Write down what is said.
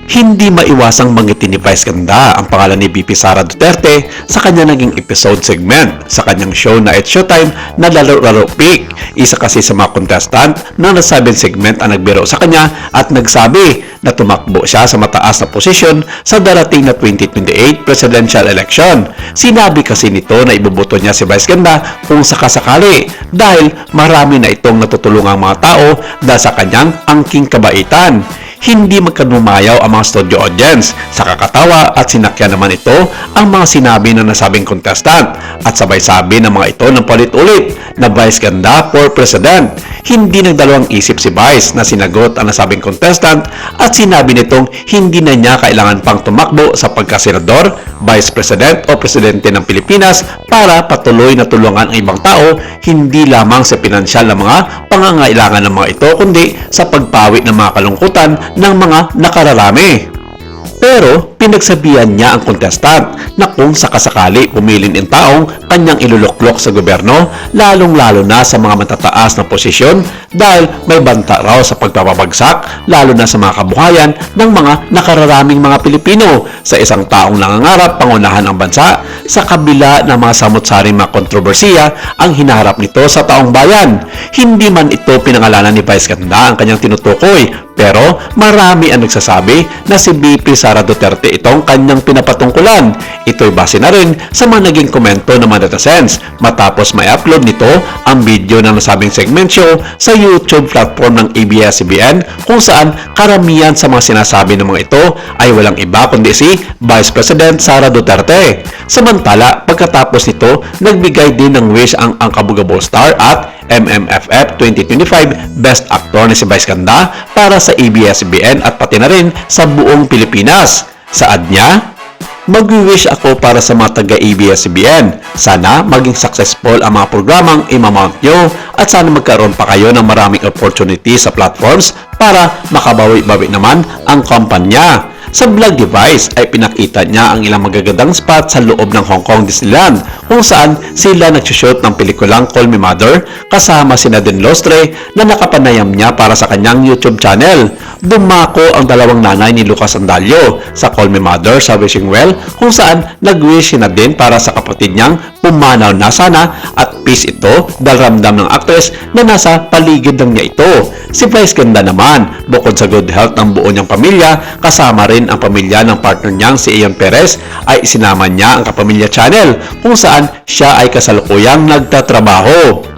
Hindi maiwasang banggitin ni Vice Ganda ang pangalan ni VP Sara Duterte sa kanya naging episode segment sa kanyang show na It's Showtime na Laro-Laro Pick. Isa kasi sa mga contestant na nasabing segment ang nagbiro sa kanya at nagsabi na tumakbo siya sa mataas na posisyon sa darating na 2028 presidential election. Sinabi kasi nito na iboboto niya si Vice Ganda kung sakasakali dahil marami na itong natutulungang mga tao dahil sa kanyang angking kabaitan. Hindi magkanumayaw ang mga studio audience sa kakatawa at sinakyan naman ito ang mga sinabi ng nasabing contestant at sabay sabi ng mga ito ng palit-ulit na Vice Ganda for President. Hindi nagdalawang isip si Vice na sinagot ang nasabing contestant at sinabi nitong hindi na niya kailangan pang tumakbo sa pagkasenador, Vice President o Presidente ng Pilipinas para patuloy na tulungan ang ibang tao, hindi lamang sa pinansyal na mga pangangailangan ng mga ito kundi sa pagpawi ng mga kalungkutan ng mga nakararami. Pero pinagsabihan niya ang contestant na kung sakasakali pumilin ang taong kanyang iluluklok sa gobyerno, lalong-lalo na sa mga matataas na posisyon dahil may banta raw sa pagpapabagsak lalo na sa mga kabuhayan ng mga nakararaming mga Pilipino sa isang taong nangangarap pangunahan ang bansa sa kabila ng mga samot-saring mga kontrobersiya ang hinaharap nito sa taong bayan. Hindi man ito pinangalanan ni Vice Ganda ang kanyang tinutukoy pero marami ang nagsasabi na si VP Sara Duterte itong kanyang pinapatungkulan. Ito'y base na rin sa mga naging komento ng mga netizens matapos may upload nito ang video ng nasabing segment show sa YouTube platform ng ABS-CBN kung saan karamihan sa mga sinasabi ng mga ito ay walang iba kundi si Vice President Sara Duterte. Samantala, pagkatapos nito, nagbigay din ng wish ang Kabugabo Star at MMFF 2025 Best Actor na si Vice Ganda para sa ABS-CBN at pati na rin sa buong Pilipinas. Saad niya, mag-wish ako para sa mga taga-ABS-CBN. Sana maging successful ang mga programang imamount nyo at sana magkaroon pa kayo ng maraming opportunity sa platforms para makabawi-bawi naman ang kumpanya. Sa vlog device ay pinakita niya ang ilang magagandang spot sa loob ng Hong Kong Disneyland kung saan sila nagsushoot ng pelikulang Call Me Mother kasama si Nadine Lostre na nakapanayam niya para sa kanyang YouTube channel. Dumako ang dalawang nanay ni Lucas Sandalio sa Call Me Mother sa Wishing Well kung saan nag-wish si Nadine para sa kapatid niyang pumanaw na sana at peace ito dahil ramdam ng actress na nasa paligid lang niya ito. Si Vice Ganda naman, bukod sa good health ng buo niyang pamilya, kasama rin ang pamilya ng partner niyang si Ian Perez ay sinama niya ang Kapamilya Channel kung saan siya ay kasalukuyang nagtatrabaho.